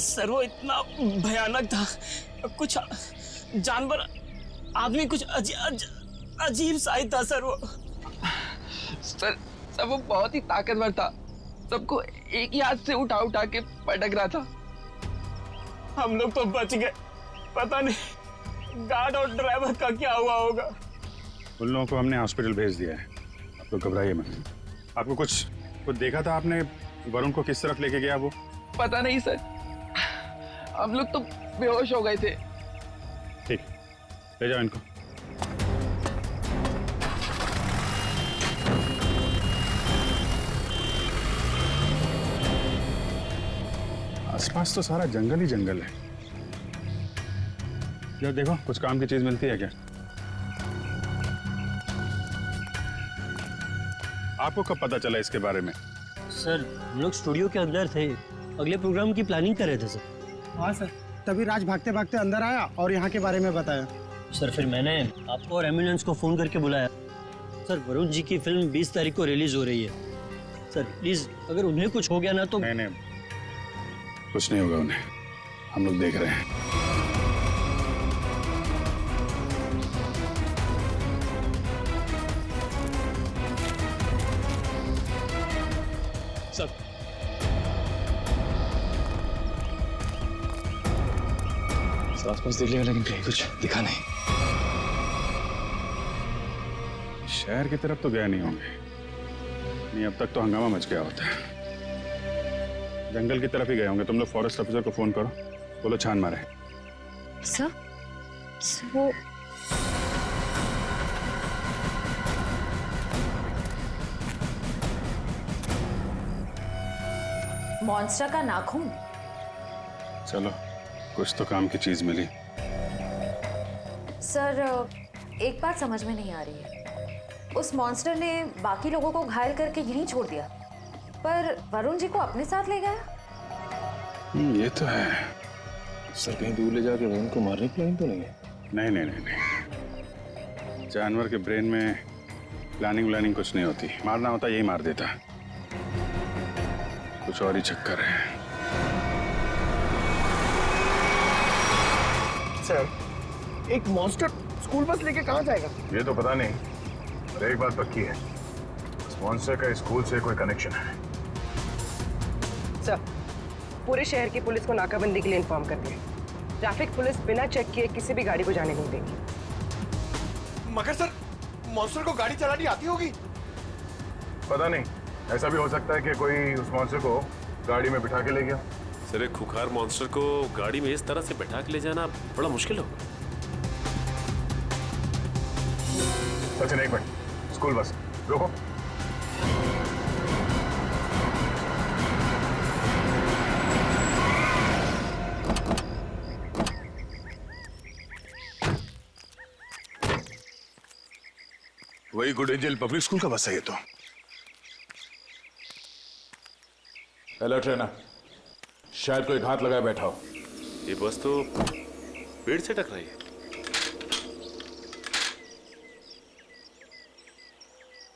Sir वो इतना भयानक था, कुछ जानवर आदमी कुछ अजीब सा ही था सर वो। सर वो बहुत ही ताकतवर था, सबको एक ही हाथ से उठा उठा के पटक रहा था। हम लोग तो बच गए, पता नहीं गार्ड और ड्राइवर का क्या हुआ होगा। उन लोगों को हमने हॉस्पिटल भेज दिया है, आप लोग घबराइए मत। आपको कुछ देखा था आपने? वरुण को किस तरफ लेके गया वो? पता नहीं सर, हम लोग तो बेहोश हो गए थे। ठीक, ले जाओ इनको। आसपास तो सारा जंगल ही जंगल है। यार देखो, कुछ काम की चीज मिलती है क्या? आपको कब पता चला इसके बारे में? सर हम लोग स्टूडियो के अंदर थे, अगले प्रोग्राम की प्लानिंग कर रहे थे सर। हाँ सर, तभी राज भागते भागते अंदर आया और यहाँ के बारे में बताया। सर फिर मैंने आपको और एम्बुलेंस को फोन करके बुलाया। सर वरुण जी की फिल्म 20 तारीख को रिलीज हो रही है। सर प्लीज अगर उन्हें कुछ हो गया ना तो। नहीं, कुछ नहीं होगा उन्हें, हम लोग देख रहे हैं। सब आसपास देख लिया लेकिन कहीं कुछ दिखा नहीं। शहर की तरफ तो गए नहीं होंगे, नहीं अब तक तो हंगामा मच गया होता है। जंगल की तरफ ही गए होंगे। तुम लोग फॉरेस्ट ऑफिसर को फोन करो, बोलो छान मारे। सर वो मॉन्स्टर का नाखून। चलो, कुछ तो काम की चीज मिली। सर एक बात समझ में नहीं आ रही है, उस मॉन्स्टर ने बाकी लोगों को घायल करके यहीं छोड़ दिया, पर वरुण जी को अपने साथ ले गया। ये तो है। सर कहीं दूर ले जाके वरुण को मारने की प्लान तो नहीं है? नहीं। जानवर के ब्रेन में प्लानिंग व्लानिंग कुछ नहीं होती। मारना होता यही मार देता। कुछ और ही चक्कर है। सर एक मॉन्स्टर स्कूल बस लेके कहाँ जाएगा? ये तो पता नहीं, पर एक बात पक्की है, इस मॉन्स्टर का स्कूल से कोई कनेक्शन है। सर पूरे शहर की पुलिस को नाकाबंदी के लिए इन्फॉर्म कर दिया। ट्रैफिक पुलिस बिना चेक किए किसी भी गाड़ी को जाने नहीं देगी। मगर सर मॉन्स्टर को गाड़ी चलानी आती होगी? पता नहीं, ऐसा भी हो सकता है कि कोई उस मॉन्स्टर को गाड़ी में बिठा के ले गया। सर एक खुखार मॉन्स्टर को गाड़ी में इस तरह से बैठा के ले जाना बड़ा मुश्किल होगा। सचिन एक मिनट, स्कूल बस रोको। वही गुड एंजल पब्लिक स्कूल का बस है ये तो। अलर्ट रहना, शायद कोई घात लगाए बैठा हो। ये बस तो पेड़ से टकराई है।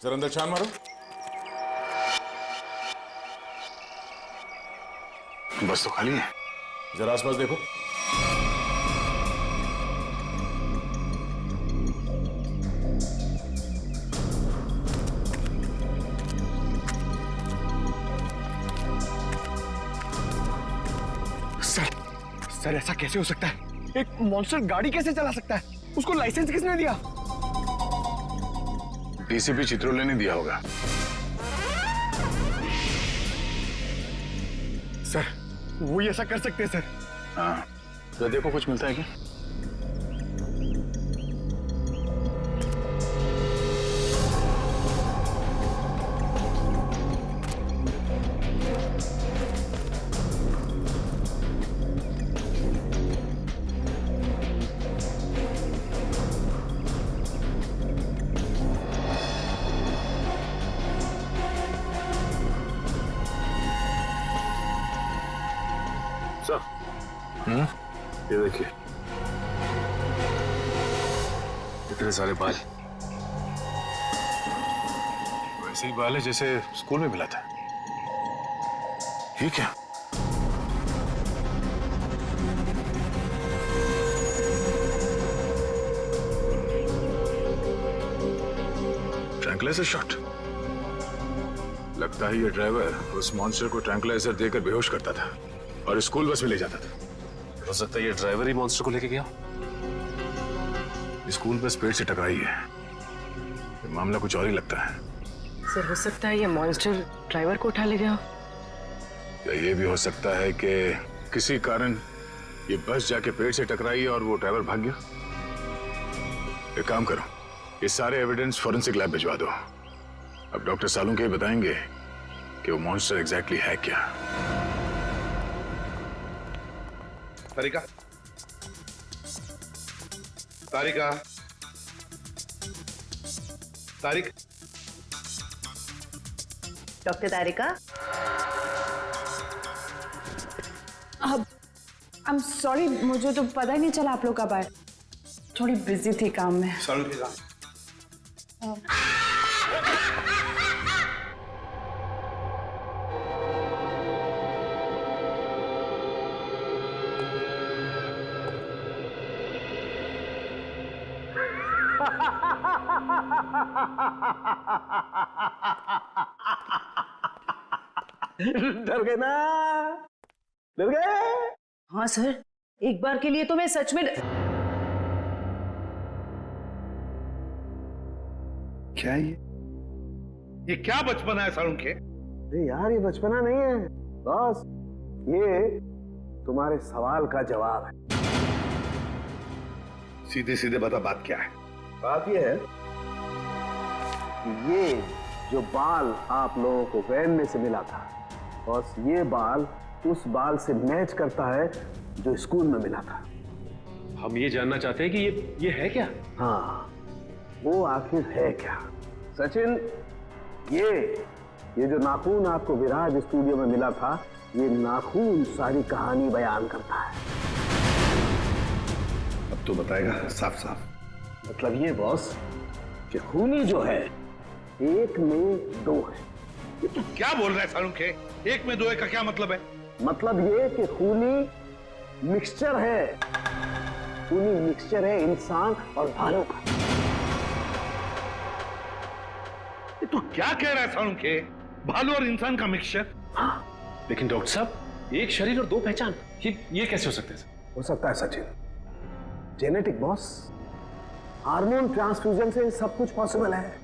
जरा अंदर छान मारो। बस तो खाली है। जरा आसपास देखो। सर ऐसा कैसे हो सकता है? एक मॉन्स्टर गाड़ी कैसे चला सकता है? उसको लाइसेंस किसने दिया? डीसीपी चित्रोले ने दिया होगा। सर वो ही ऐसा कर सकते हैं सर। हाँ, तो देखो कुछ मिलता है क्या? ये देखिए, इतने सारे बाल, वैसे ही बाल है जैसे स्कूल में मिला था। ये क्या? Tranquilliser shot. लगता है ये ड्राइवर उस मॉन्स्टर को ट्रैंकुलाइजर देकर बेहोश करता था और स्कूल बस में ले जाता था। हो सकता है ये ड्राइवर ही मॉन्स्टर को लेके गया। स्कूल बस पेड़ से टकराई है। ये मामला कुछ और ही लगता है। सर हो सकता है ये मॉन्स्टर ड्राइवर को उठा ले गया। या ये भी हो सकता है कि किसी कारण ये बस जाके पेड़ से टकराई और वो ड्राइवर भाग गया। एक काम करो, ये सारे एविडेंस फॉरेंसिक लैब भिजवा दो। अब डॉक्टर सालुंके बताएंगे कि वो मॉन्स्टर एग्जैक्टली है क्या। तारिका, तारिका, तारिक, डॉक्टर तारिका। अब आई एम सॉरी, मुझे तो पता ही नहीं चला आप लोग कब आए। थोड़ी बिजी थी काम में। डर गए ना? डर गए? हाँ सर, एक बार के लिए तो मैं सच में। क्या ये क्या बचपना है सालुंके? अरे यार, ये बचपना नहीं है बॉस, ये तुम्हारे सवाल का जवाब है। सीधे सीधे बता, बात क्या है? बात ये है कि ये जो बाल आप लोगों को वैन में से मिला था, बॉस, ये बाल उस बाल से मैच करता है जो स्कूल में मिला था। हम ये जानना चाहते हैं कि ये है क्या? हाँ, वो आखिर है क्या? सचिन, ये जो नाखून आपको विराज स्टूडियो में मिला था, ये नाखून सारी कहानी बयान करता है। अब तो बताएगा साफ साफ। मतलब ये बॉस कि खूनी जो है एक में दो है। ये तू क्या बोल रहा है सालुंके? एक में दो है का क्या मतलब है? मतलब ये कि खूनी मिक्सचर है। खूनी मिक्सचर है इंसान और भालू का। ये तू क्या कह रहा है सालुंके? भालू और इंसान का मिक्सचर? हाँ, लेकिन डॉक्टर साहब, एक शरीर और दो पहचान, ये कैसे हो सकते हैं? हो सकता है Sachin, genetic boss. Hormone transfusion से सब कुछ पॉसिबल है।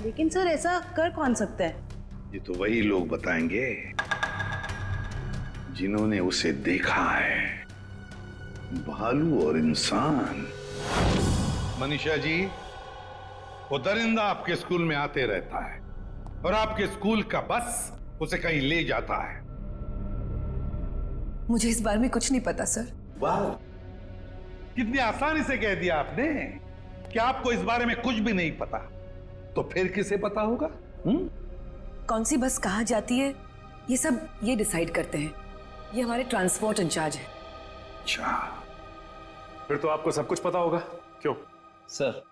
लेकिन सर, ऐसा कर कौन सकता है? ये तो वही लोग बताएंगे जिन्होंने उसे देखा है। भालू और इंसान। मनीषा जी, वो दरिंदा आपके स्कूल में आते रहता है और आपके स्कूल का बस उसे कहीं ले जाता है। मुझे इस बारे में कुछ नहीं पता सर। वाह, कितनी आसानी से कह दिया आपने कि आपको इस बारे में कुछ भी नहीं पता। तो फिर किसे पता होगा? कौन सी बस कहाँ जाती है, ये सब ये डिसाइड करते हैं। ये हमारे ट्रांसपोर्ट इंचार्ज है। अच्छा, फिर तो आपको सब कुछ पता होगा। क्यों? सर,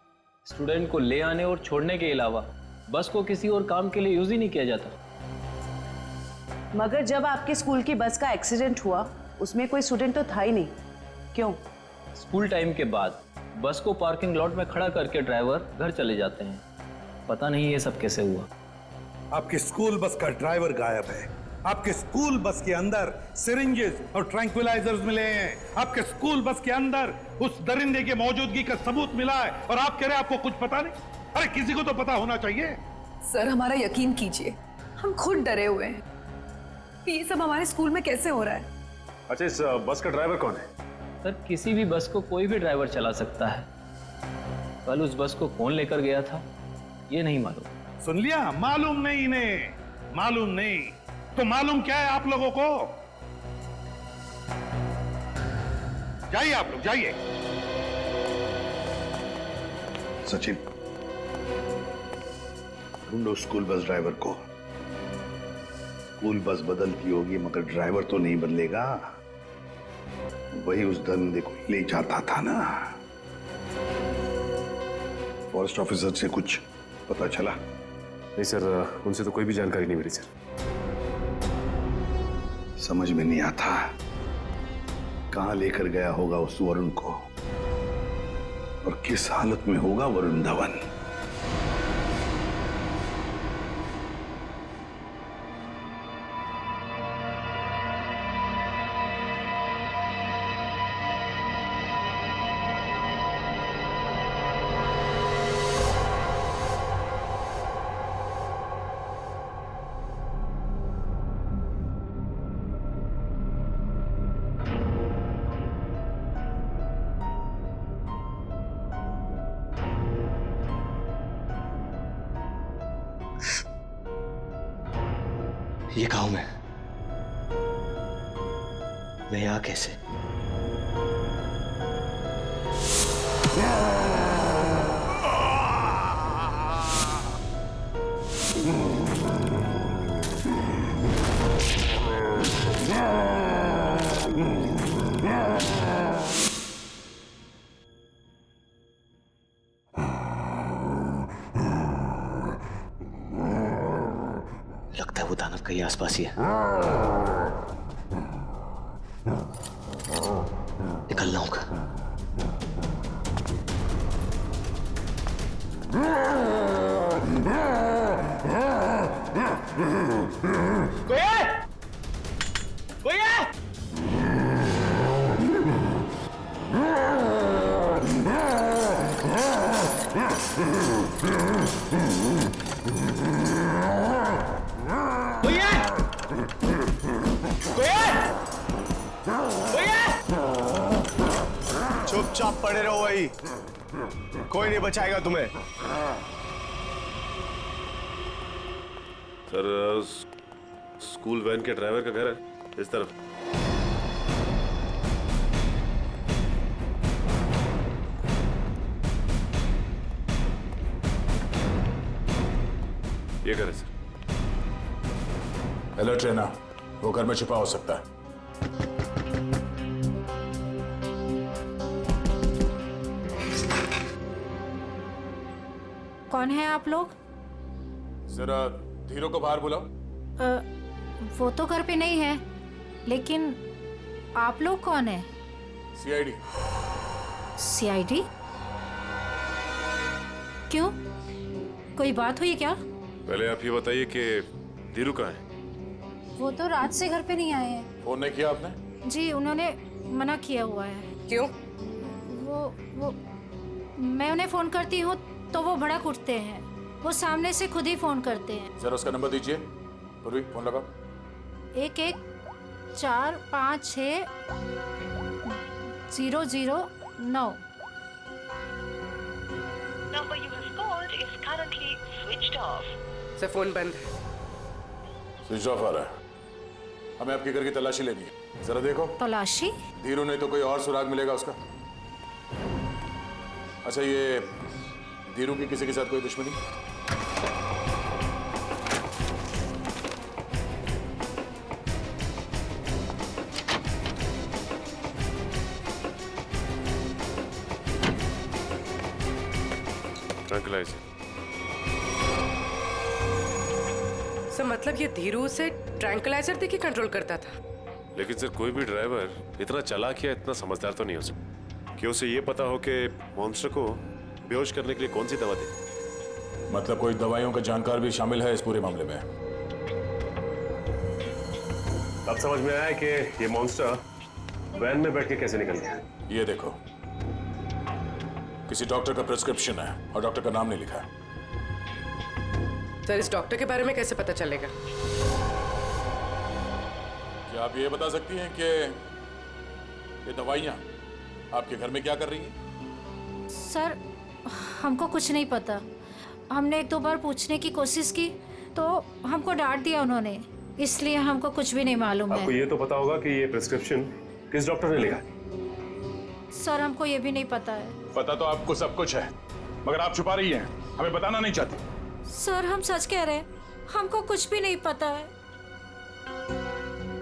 स्टूडेंट को ले आने और छोड़ने के अलावा बस को किसी और काम के लिए यूज ही नहीं किया जाता। मगर जब आपके स्कूल की बस का एक्सीडेंट हुआ, उसमें कोई स्टूडेंट तो था ही नहीं। क्यों? स्कूल टाइम के बाद बस को पार्किंग लॉट में खड़ा करके ड्राइवर घर चले जाते हैं। पता नहीं ये सब कैसे हुआ। आपके स्कूल बस का ड्राइवर गायब है। आपके स्कूल बस के अंदर सिरिंजेस और ट्रैंक्विलाइजर्स मिले हैं। आपके स्कूल बस के अंदर उस दरिंदे की मौजूदगी का सबूत मिला है और आप कह रहे हैं आपको कुछ पता नहीं? अरे किसी को तो पता होना चाहिए। सर, हमारा यकीन कीजिए, हम खुद डरे हुए हैं। ये सब हमारे स्कूल में कैसे हो रहा है? अच्छा, इस बस का ड्राइवर कौन है? सर, किसी भी बस को कोई भी ड्राइवर चला सकता है। कल उस बस को कौन लेकर गया था ये नहीं मालूम। सुन लिया? मालूम नहीं इन्हें, मालूम नहीं। तो मालूम क्या है आप लोगों को? जाइए आप लोग, जाइए। सचिन, ढूंढो स्कूल बस ड्राइवर को। स्कूल बस बदलती होगी मगर ड्राइवर तो नहीं बदलेगा। वही उस दरिंदे को ले जाता था ना। फॉरेस्ट ऑफिसर से कुछ पता चला? नहीं सर, उनसे तो कोई भी जानकारी नहीं मिली सर। समझ में नहीं आता कहां लेकर गया होगा उस वरुण को और किस हालत में होगा वरुण धवन। ये गांव में मैं यहाँ कैसे? लगता है वो दानव कहीं आसपास ही है। निकलना होगा। कोई है? कोई है? कोई है? कोई है? कोई है? चुपचाप पड़े रहो वही, कोई नहीं बचाएगा तुम्हें। सर स्कूल वैन के ड्राइवर का घर है इस तरफ। ये घर है सर। अलर्ट रहना, वो घर में छिपा हो सकता है। कौन है आप लोग? जरा धीरू को बाहर बुलाओ। वो तो घर पे नहीं है, लेकिन आप लोग कौन है? सीआईडी। सीआईडी? क्यों, कोई बात हुई क्या? पहले आप ये बताइए कि धीरू कहाँ है? वो तो रात से घर पे नहीं आए हैं। फोन नहीं किया आपने? जी उन्होंने मना किया हुआ है। क्यों? वो मैं उन्हें फोन करती हूँ तो वो भड़क उठते हैं। वो सामने से खुद ही फोन करते हैं। जरा उसका नंबर दीजिए। पूर्वी फोन लगाओ। 11456009। Number you have called is currently switched off. Sir phone बंद है। स्विच ऑफ आ रहा है। हमें आपके घर की तलाशी लेनी है। जरा देखो। तलाशी? धीरू नहीं तो कोई और सुराग मिलेगा उसका। अच्छा, ये धीरू की किसी के साथ कोई दुश्मनी? ट्रैंक्विलाइजर। सर मतलब ये धीरू से ट्रैंक्विलाइजर देके कंट्रोल करता था? लेकिन सर कोई भी ड्राइवर इतना चालाक या इतना समझदार तो नहीं हो सकता कि उसे ये पता हो कि मॉन्स्टर को बेहोश करने के लिए कौन सी दवा दे। मतलब कोई दवाइयों का जानकार भी शामिल है इस पूरे मामले में। अब समझ में आया कि ये मॉन्स्टर वैन में बैठ के कैसे निकल गया। ये देखो, किसी डॉक्टर का प्रिस्क्रिप्शन है और डॉक्टर का नाम नहीं लिखा है। सर इस डॉक्टर के बारे में कैसे पता चलेगा? क्या आप ये बता सकती हैं कि ये दवाइयाँ आपके घर में क्या कर रही हैं? सर हमको कुछ नहीं पता। हमने एक दो बार पूछने की कोशिश की तो हमको डांट दिया उन्होंने, इसलिए हमको कुछ भी नहीं मालूम है। आपको ये तो पता होगा कि ये प्रिस्क्रिप्शन किस डॉक्टर ने लिखा? सर हमको ये भी नहीं पता है। पता तो आपको सब कुछ है, मगर आप छुपा रही हैं, हमें बताना नहीं चाहती। सर हम सच कह रहे हैं, हमको कुछ भी नहीं पता है।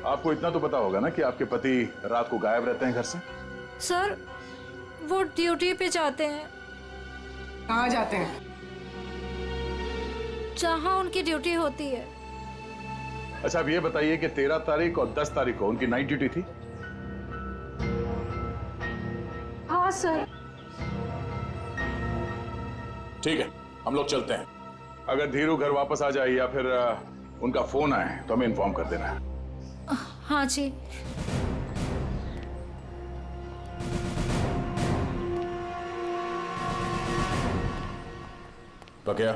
आपको इतना तो पता होगा ना कि आपके पति रात को गायब रहते हैं घर से? सर वो ड्यूटी पे जाते हैं। कहाँ जाते हैं? जहाँ उनकी ड्यूटी होती है। अच्छा, अब ये बताइए कि 13 तारीख और 10 तारीख को उनकी नाइट ड्यूटी थी? हाँ सर। ठीक है, हम लोग चलते हैं। अगर धीरू घर वापस आ जाए या फिर उनका फोन आए तो हमें इन्फॉर्म कर देना है। हाँ जी। क्या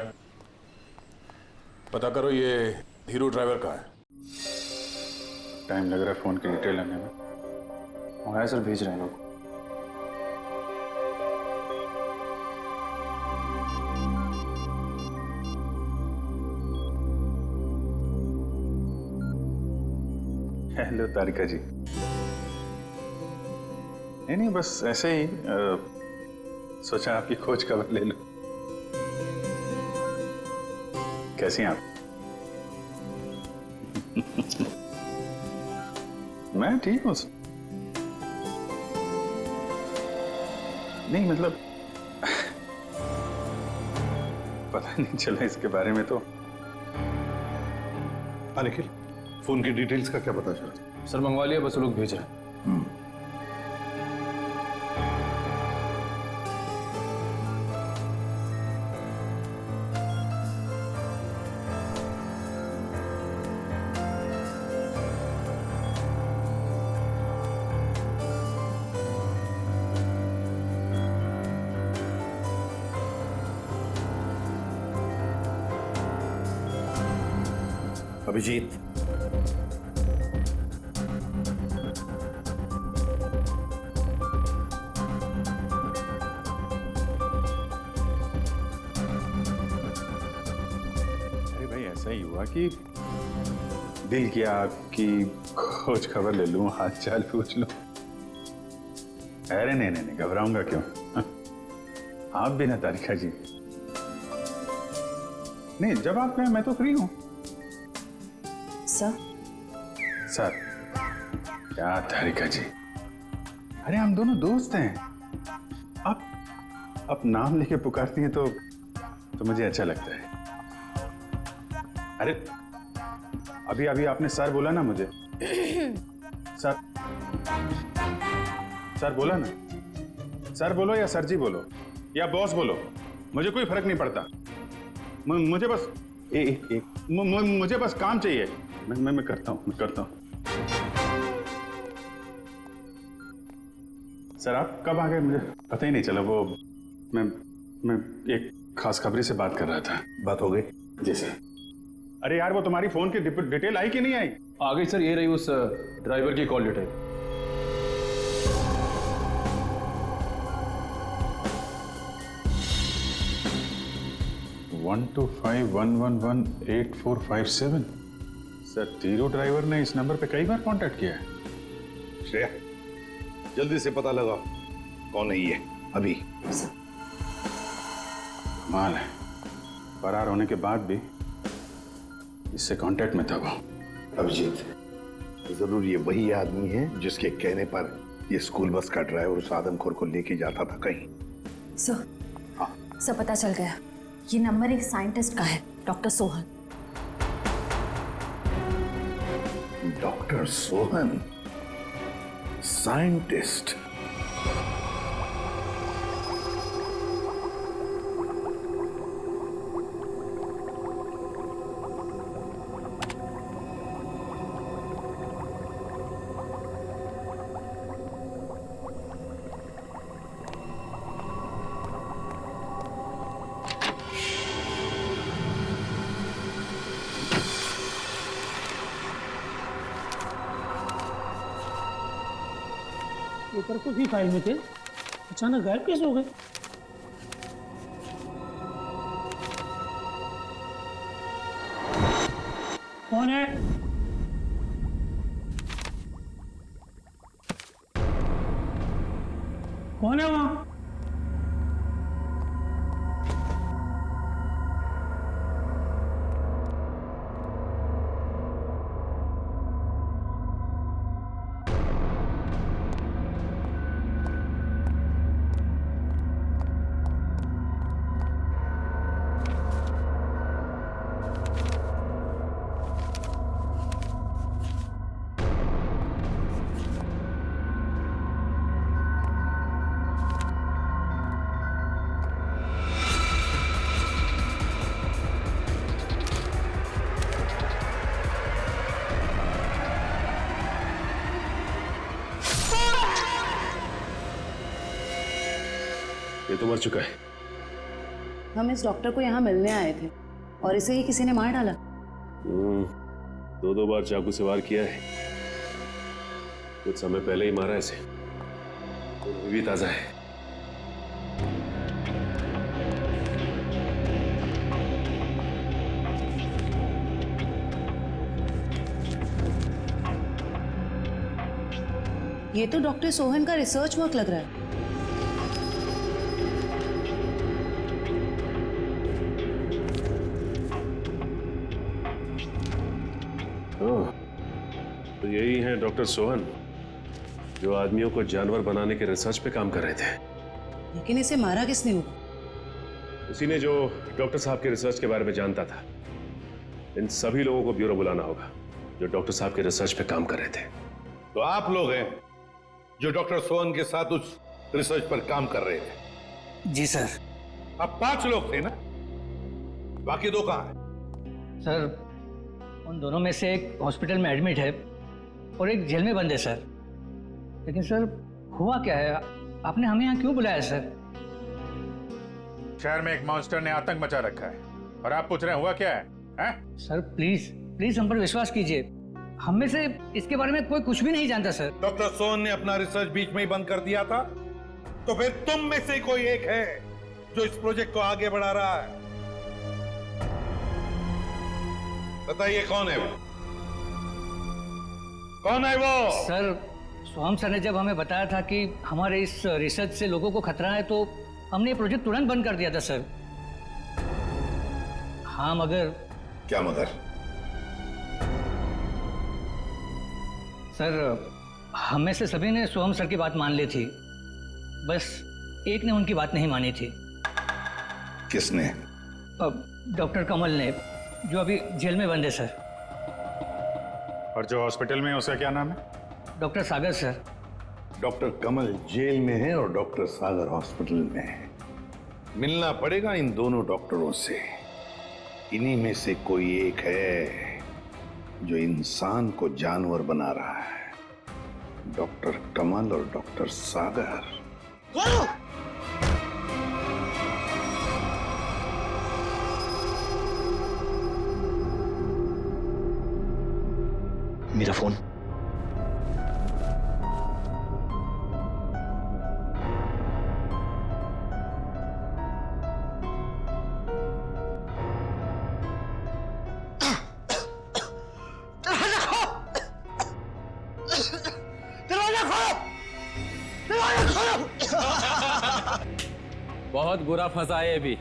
पता करो ये धीरू ड्राइवर का है। टाइम लग रहा है फोन की डिटेल लेने में। मंगाया सर, भेज रहे हैं लोग। हेलो तारिका जी। नहीं बस ऐसे ही सोचा आपकी खोज खबर ले लूं। कैसी हैं आप? मैं ठीक हूँ। नहीं मतलब पता नहीं चला इसके बारे में तो। निखिल, फोन की डिटेल्स का क्या पता चला? सर मंगवा लिया, बस लोग भेज रहे हैं। अभिजीत, अरे भाई ऐसा ही हुआ कि दिल किया आपकी खोज खबर ले लूं, हाल चाल पूछ लूं। अरे नहीं घबराऊंगा क्यों? आप भी ना तारिका जी। नहीं जब आप कहें मैं तो फ्री हूं। सर क्या तारिका जी, अरे हम दोनों दोस्त हैं। आप नाम लेके पुकारती हैं तो मुझे अच्छा लगता है। अरे अभी आपने सर बोला ना मुझे। सर बोला ना। सर बोलो या सर जी बोलो या बॉस बोलो, मुझे कोई फर्क नहीं पड़ता। मुझे बस मुझे बस काम चाहिए। मैं करता हूँ। सर आप कब आ गए मुझे पता ही नहीं चला। वो मैं एक खास खबरी से बात कर रहा था। बात हो गई? जी सर। अरे यार वो तुम्हारी फोन की डिटेल आई कि नहीं आई? आ गई सर, ये रही उस ड्राइवर की कॉल डिटेल। वन 125111845 सर तीरू ड्राइवर ने इस नंबर पे कई बार कांटेक्ट किया है। श्रेया, जल्दी से पता लगाओ कौन है ये अभी। कमाल है, फरार होने के बाद भी इससे कांटेक्ट में था वो। अभिजीत, जरूर ये वही आदमी है जिसके कहने पर ये स्कूल बस का ड्राइवर उस आदमखोर को लेके जाता था कहीं। सर पता चल गया, ये नंबर एक साइंटिस्ट का है, doctor Sohan. Doctor Sohan scientist? Paper को भी फाइल में थे, अचानक गायब कैसे हो गए? कौन है? कौन है वहां? ये तो मर चुका है। हम इस डॉक्टर को यहाँ मिलने आए थे और इसे ही किसी ने मार डाला। दो बार चाकू से वार किया है, कुछ समय पहले ही मारा इसे। वो भी ताजा है। ये तो डॉक्टर सोहन का रिसर्च वर्क लग रहा है। तो यही हैं डॉक्टर सोहन, जो आदमियों को जानवर बनाने के रिसर्च पे काम कर रहे थे। लेकिन इसे मारा किसने होगा? उसी ने जो डॉक्टर साहब के रिसर्च के बारे में जानता था। इन सभी लोगों को ब्यूरो बुलाना होगा जो डॉक्टर साहब के रिसर्च पे काम कर रहे थे। तो आप लोग हैं जो डॉक्टर सोहन के साथ उस रिसर्च पर काम कर रहे थे? जी सर। अब 5 लोग थे ना, बाकी 2 कहां हैं? सर, उन दोनों में से एक हॉस्पिटल में एडमिट है और एक जेल में बंद है सर। लेकिन सर, हुआ क्या है? आपने हमें यहाँ क्यों बुलाया सर? शहर में एक मॉन्स्टर ने आतंक मचा रखा है और आप पूछ रहे हैं हुआ क्या है? सर प्लीज प्लीज हम पर विश्वास कीजिए। हम में से इसके बारे में कोई कुछ भी नहीं जानता सर। डॉक्टर सोहन ने अपना रिसर्च बीच में ही बंद कर दिया था, तो फिर तुम में से कोई एक है जो इस प्रोजेक्ट को आगे बढ़ा रहा है। बताइए कौन है वो? कौन है वो? सर, सोहम सर ने जब हमें बताया था कि हमारे इस रिसर्च से लोगों को खतरा है, तो हमने ये प्रोजेक्ट तुरंत बंद कर दिया था सर। हाँ मगर। क्या मगर? सर, हम में से सभी ने सोहम सर की बात मान ली थी, बस एक ने उनकी बात नहीं मानी थी। किसने? डॉक्टर कमल ने, जो अभी जेल में बंद है सर। और जो हॉस्पिटल में है उसका क्या नाम है? डॉक्टर सागर सर। डॉक्टर कमल जेल में है और डॉक्टर सागर हॉस्पिटल में है। मिलना पड़ेगा इन दोनों डॉक्टरों से। इन्हीं में से कोई एक है जो इंसान को जानवर बना रहा है। डॉक्टर कमल और डॉक्टर सागर। मेरा फोन। बहुत बुरा फंसा है अभी।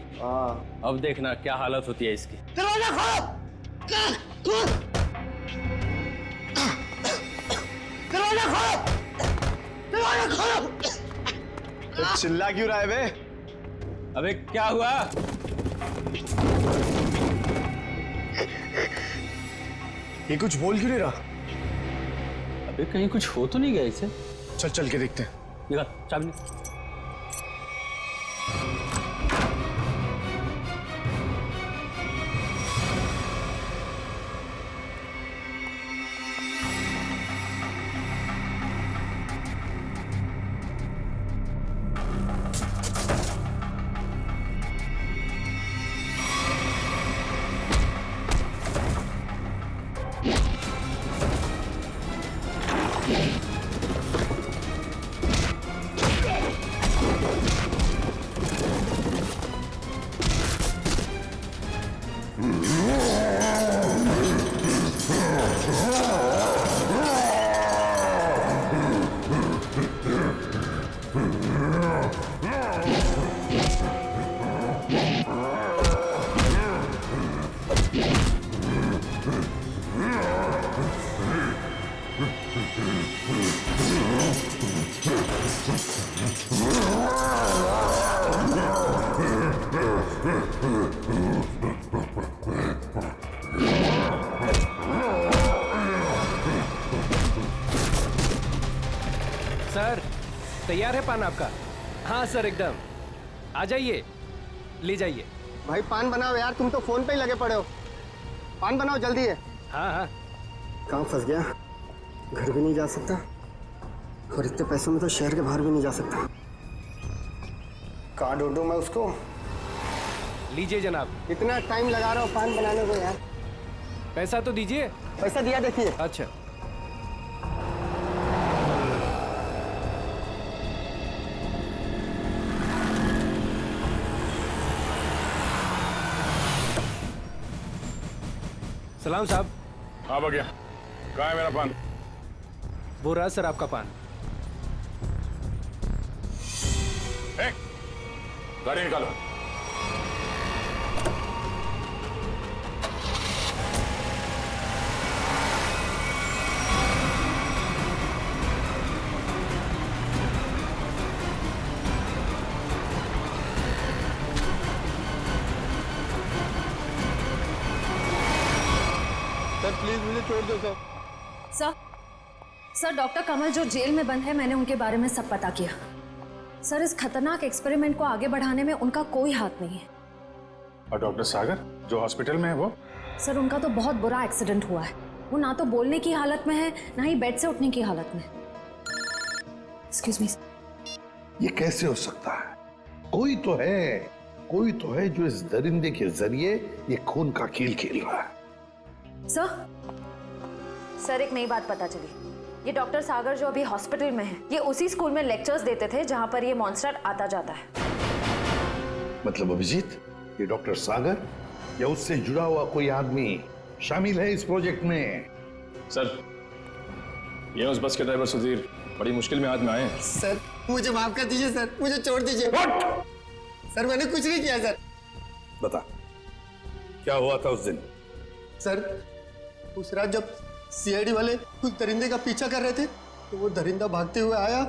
अब देखना क्या हालत होती है इसकी। दरवाजा खोलो! दरवाजा खोलो! दरवाजा खोलो! तो चिल्ला क्यों रहा है बे? अबे क्या हुआ? ये कुछ बोल क्यों नहीं रहा? अबे कहीं कुछ हो तो नहीं गया इसे? चल चल के देखते हैं। निकाल चाबी। सर, तैयार है पान आपका? हाँ सर, एकदम। आ जाइए, ले जाइए। भाई पान बनाओ यार, तुम तो फोन पे ही लगे पड़े हो। पान बनाओ जल्दी है। हाँ हाँ। कहाँ फंस गया? घर भी नहीं जा सकता और इतने पैसों में तो शहर के बाहर भी नहीं जा सकता। कहाँ ढूंढूं मैं उसको? लीजिए जनाब। इतना टाइम लगा रहा हूँ पान बनाने को यार। पैसा तो दीजिए। पैसा दिया देखिए। अच्छा। सलाम साहब। हाँ भैया, कहाँ है मेरा पान? वो रहा सर आपका पान। गाड़ी निकालो। सर प्लीज मुझे छोड़ दो सर। सर डॉक्टर कमल जो जेल में बंद है, मैंने उनके बारे में सब पता किया। सर इस खतरनाक एक्सपेरिमेंट को आगे बढ़ाने में उनका कोई हाथ नहीं है। और डॉक्टर सागर जो हॉस्पिटल में है वो? सर उनका तो बहुत बुरा एक्सीडेंट हुआ है। वो ना तो बोलने की हालत में है, ना ही बेड से उठने की हालत में। Excuse me. ये कैसे हो सकता है? कोई तो है जो इस दरिंदे के जरिए ये खून का खेल खेल रहा है। सर एक नई बात पता चली। ये डॉक्टर सागर जो अभी हॉस्पिटल में है, ये उसी स्कूल में लेक्चर्स देते थे जहां पर ये मॉन्स्टर आता जाता है। मतलब अभिजीत, ये डॉक्टर सागर या उससे जुड़ा हुआ कोई आदमी शामिल है इस प्रोजेक्ट में? सर ये उस बस के ड्राइवर सुधीर बड़ी मुश्किल में हाथ में आए हैं। सर मुझे माफ कर दीजिए सर, मुझे छोड़ दीजिए। सर मैंने कुछ नहीं किया सर। बता क्या हुआ था उस दिन? सर उस रात जब सीआईडी वाले उस दरिंदे का पीछा कर रहे थे तो वो दरिंदा भागते हुए आया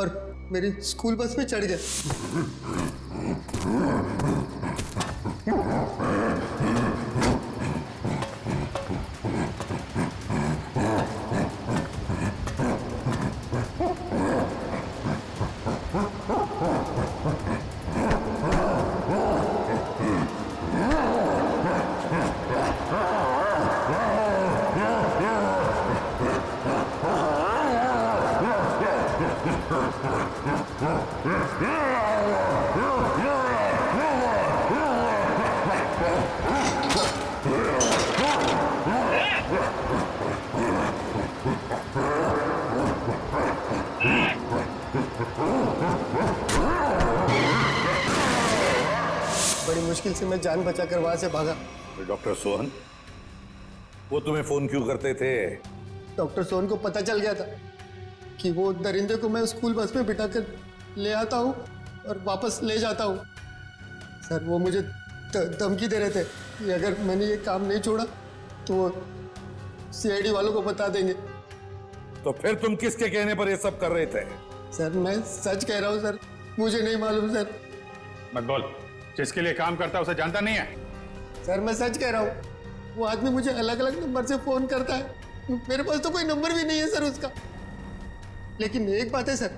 और मेरी स्कूल बस में चढ़ गया। बड़ी मुश्किल से मैं जान बचाकर वहां से भागा। डॉक्टर सोहन वो तुम्हें फोन क्यों करते थे? डॉक्टर सोहन को पता चल गया था कि वो दरिंदे को मैं स्कूल बस में बिठाकर ले आता हूँ और वापस ले जाता हूँ। सर वो मुझे धमकी दे रहे थे कि अगर मैंने ये काम नहीं छोड़ा तो वो सीआईडी वालों को बता देंगे। तो फिर तुम किसके कहने पर ये सब कर रहे थे? सर मैं सच कह रहा हूँ सर, मुझे नहीं मालूम सर। मत बोल, जिसके लिए काम करता है उसे जानता नहीं है? सर मैं सच कह रहा हूँ, वो आदमी मुझे अलग अलग नंबर से फोन करता है, मेरे पास तो कोई नंबर भी नहीं है सर उसका। लेकिन एक बात है सर,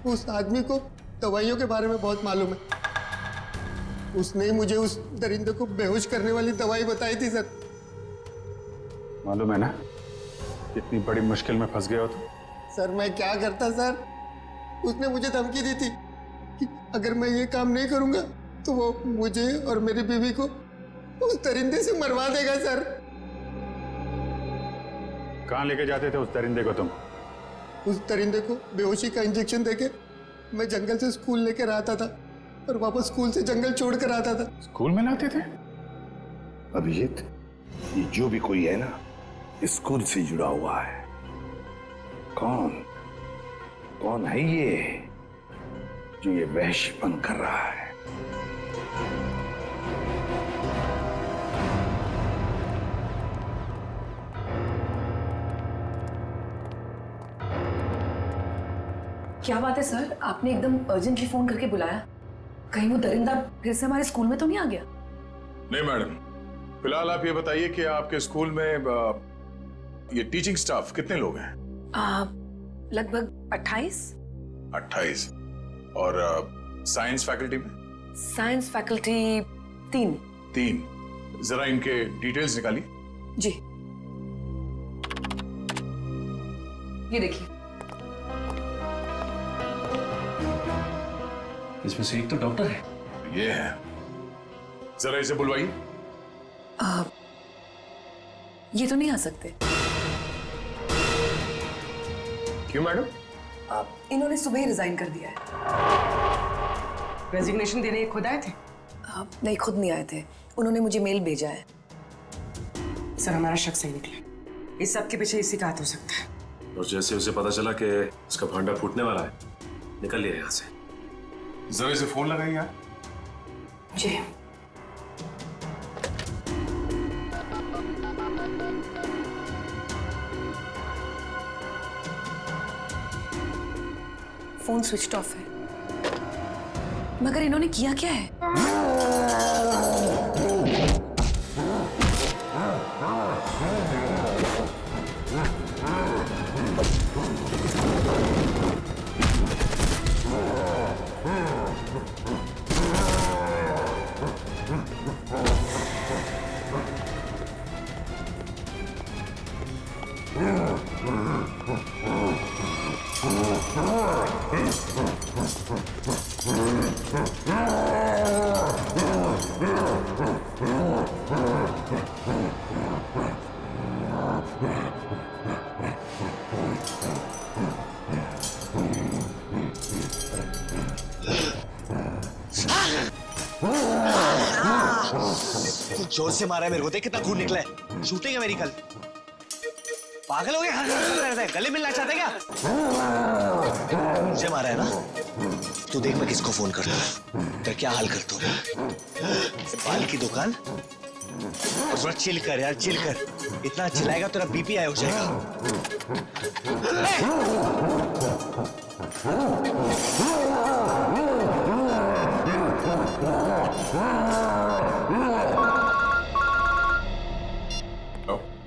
उस आदमी को दवाइयों के बारे में बहुत मालूम है। उसने ही मुझे उस दरिंदे को बेहोश करने वाली दवाई बताई थी सर। मालूम है ना कितनी बड़ी मुश्किल में फंस गए हो तुम? सर मैं क्या करता सर, उसने मुझे धमकी दी थी कि अगर मैं ये काम नहीं करूंगा तो वो मुझे और मेरी बीवी को उस दरिंदे से मरवा देगा सर। कहाँ लेके जाते थे उस दरिंदे को तुम? उस दरिंदे को बेहोशी का इंजेक्शन देके मैं जंगल से स्कूल लेकर आता था और वापस स्कूल से जंगल छोड़ कर आता था। स्कूल में लाते थे? अभिजीत ये जो भी कोई है ना स्कूल से जुड़ा हुआ है। कौन है ये जो ये वहशीपन कर रहा है? क्या बात है सर, आपने एकदम अर्जेंटली फोन करके बुलाया? कहीं वो दरिंदा फिर से हमारे स्कूल में तो नहीं आ गया? नहीं मैडम, फिलहाल आप ये बताइए कि आपके स्कूल में ये टीचिंग स्टाफ कितने लोग हैं? लगभग 28। 28। और साइंस फैकल्टी में? Science faculty 3। जरा इनके डिटेल्स निकालिए। जी ये देखिए, इसमें से एक तो डॉक्टर है। ये है, जरा इसे बुलवाइए। ये तो नहीं आ सकते। क्यों मैडम? इन्होंने सुबह ही रिजाइन कर दिया है। रेजिग्नेशन देने खुद आए थे? नहीं खुद नहीं आए थे, उन्होंने मुझे मेल भेजा है। सर हमारा शक सही निकला, इस सब के पीछे इसी का हाथ हो सकता है। और जैसे उसे पता चला कि उसका भांडा फूटने वाला है, निकल लिया यहाँ से। जरा इसे फोन लगाइए यार। जी। फोन स्विच ऑफ है, मगर इन्होंने किया क्या है? जोर से मारा है मेरे को, देख कितना खून निकला है। शूटिंग है मेरी कल। पागल हो गया? गले मिलना चाहते क्या? मुझे मारा है ना? तू देख मैं किसको फोन करता हूँ, तेरा क्या हाल करता हूँ। बाल की दुकान और थोड़ा चिल कर यार, चिल कर। इतना चिल्लाएगा तेरा बीपी हाई हो जाएगा।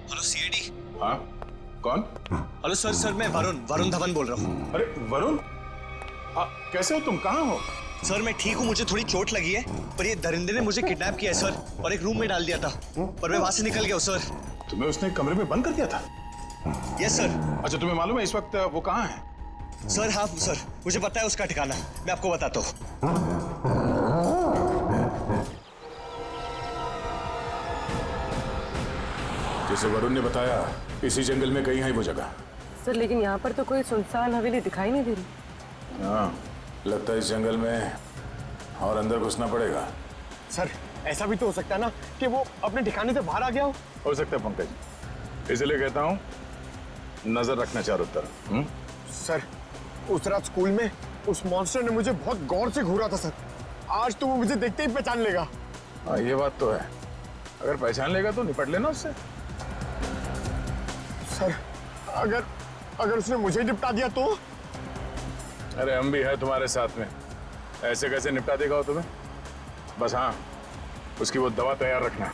Hello CID. हाँ कौन? हेलो सर, सर मैं वरुण धवन बोल रहा हूँ। अरे वरुण, कैसे हो तुम? कहाँ हो? सर मैं ठीक हूँ, मुझे थोड़ी चोट लगी है, पर ये दरिंदे ने मुझे किडनैप किया है सर, और एक रूम में डाल दिया था, पर मैं वहां से निकल गया हूँ सर। तुम्हें उसने कमरे में बंद कर दिया था? Yes sir. अच्छा तुम्हें मालूम है इस वक्त वो कहाँ है? सर हाँ सर, मुझे पता है उसका ठिकाना, मैं आपको बताता हूँ। जैसे वरुण ने बताया इसी जंगल में कहीं है वो जगह। सर लेकिन यहाँ पर तो कोई सुनसान हवेली दिखाई नहीं दे रही। हाँ लगता है इस जंगल में और अंदर घुसना पड़ेगा। सर ऐसा भी तो हो सकता है ना कि वो अपने ठिकाने से बाहर आ गया हो सकता है पंकज, इसलिए कहता हूँ नजर रखना चारों तरफ। सर उस रात स्कूल में उस मॉन्स्टर ने मुझे बहुत गौर से घूरा था सर, आज तो वो मुझे देखते ही पहचान लेगा। हाँ ये बात तो है, अगर पहचान लेगा तो निपट लेना उससे। सर अगर उसने मुझे निपटा दिया तो? अरे हम भी है तुम्हारे साथ में, ऐसे कैसे निपटा देगा वो तुम्हें? बस हाँ उसकी वो दवा तैयार रखना।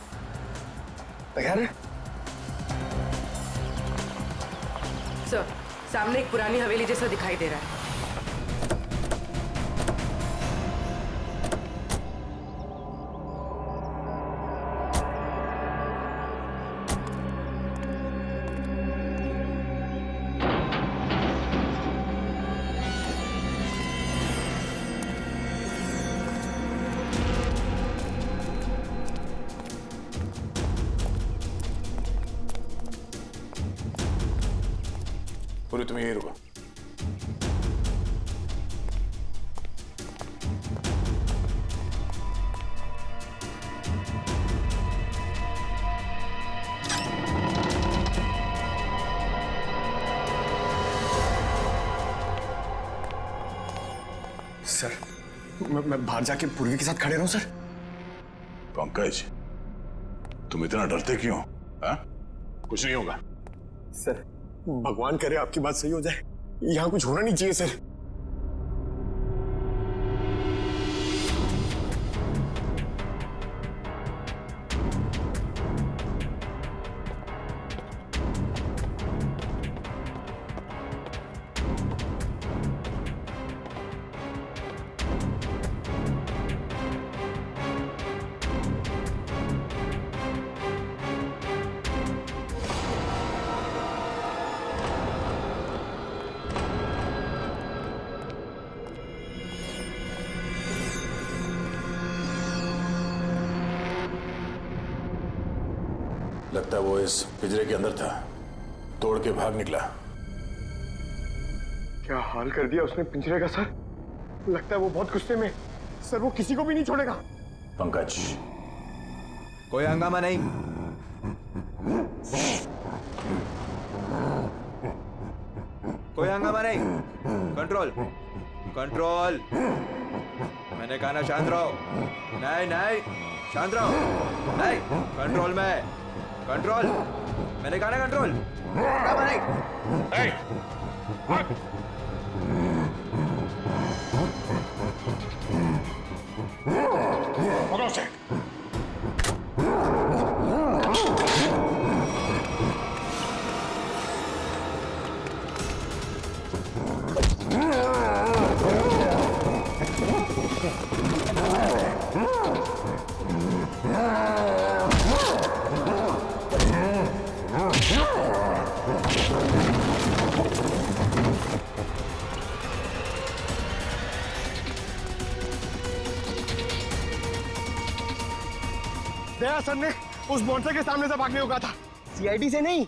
तैयार है सर, सामने एक पुरानी हवेली जैसा दिखाई दे रहा है। पूरी तुम यही रुको। सर मैं बाहर जाके पूर्वी के साथ खड़े रहूं सर? पंकज तुम इतना डरते क्यों? हाँ कुछ नहीं होगा। सर भगवान करे आपकी बात सही हो जाए, यहाँ कुछ होना नहीं चाहिए सर। लगता है वो इस पिंजरे के अंदर था, तोड़ के भाग निकला। क्या हाल कर दिया उसने पिंजरे का सर, लगता है वो बहुत गुस्से में सर, वो किसी को भी नहीं छोड़ेगा। पंकज कोई हंगामा नहीं। कोई हंगामा नहीं। Control control. मैंने कहा ना शांत रहो। नहीं नहीं, शांत रहो। नहीं, कंट्रोल में, कंट्रोल। मैंने कहा ना कंट्रोल। पकड़ो उसे। दया सर ने उस मॉन्स्टर के सामने से भागने को कहा था, सीआईडी से नहीं।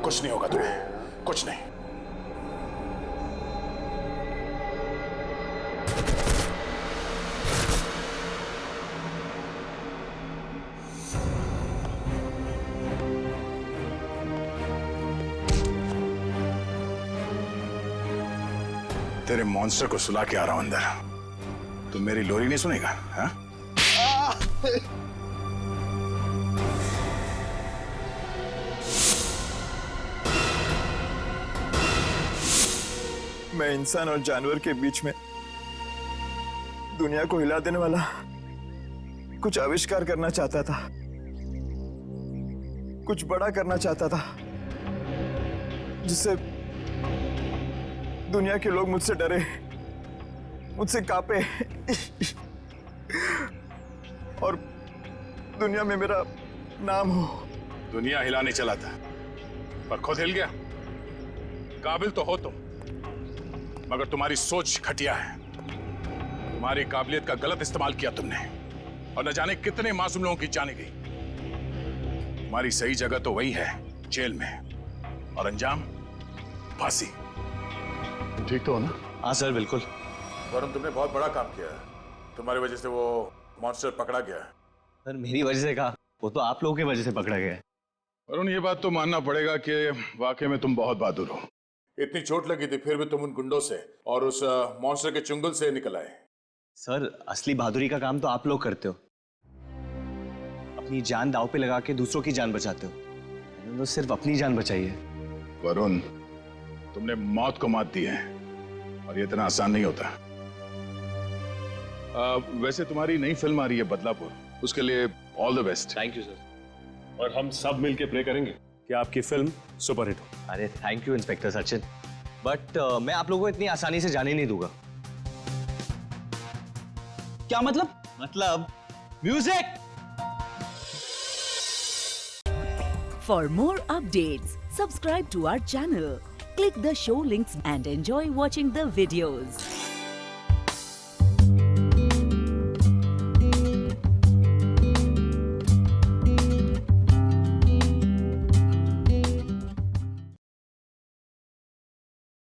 कुछ नहीं होगा तुम्हें, कुछ नहीं। तेरे मॉन्स्टर को सुला के आ रहा हूं अंदर। तुम मेरी लोरी नहीं सुनेगा? हाँ? मैं इंसान और जानवर के बीच में दुनिया को हिला देने वाला कुछ आविष्कार करना चाहता था, कुछ बड़ा करना चाहता था, जिससे दुनिया के लोग मुझसे डरे, मुझसे कांपे और दुनिया में मेरा नाम हो। दुनिया हिलाने चला था पर खुद हिल गया। काबिल तो हो तुम, मगर तुम्हारी सोच घटिया है। तुम्हारी काबिलियत का गलत इस्तेमाल किया तुमने और न जाने कितने मासूम लोगों की जाने गई। तुम्हारी सही जगह तो वही है, जेल में, और अंजाम फांसी। ठीक तो हो ना? हाँ सर, बिल्कुल। वरुण, तुमने बहुत बड़ा काम किया है। तुम्हारी वजह से वो मॉन्स्टर पकड़ा गया है। सर मेरी वजह से कहा, वो तो आप लोगों की वजह से पकड़ा गया है। वरुण, ये बात तो मानना पड़ेगा कि वाकई में तुम बहुत बहादुर हो। इतनी चोट लगी थी फिर भी तुम उन गुंडों से और उस मॉन्स्टर के चुंगल से निकल आए। सर असली बहादुरी का काम तो आप लोग करते हो, अपनी जान दांव पे लगा के दूसरों की जान बचाते हो। मैंने तो सिर्फ अपनी जान बचाई है। वरुण, तुमने मौत को मात दी है और ये इतना आसान नहीं होता। वैसे तुम्हारी नई फिल्म आ रही है बदलापुर, उसके लिए all the best. Thank you sir. और हम सब मिलके प्रे करेंगे कि आपकी फिल्म सुपरहिट हो। अरे thank you inspector Sachin, but मैं आप लोगों को इतनी आसानी से जाने नहीं दूंगा। क्या मतलब? मतलब music. For more updates, subscribe to our channel, click the show links and enjoy watching the videos.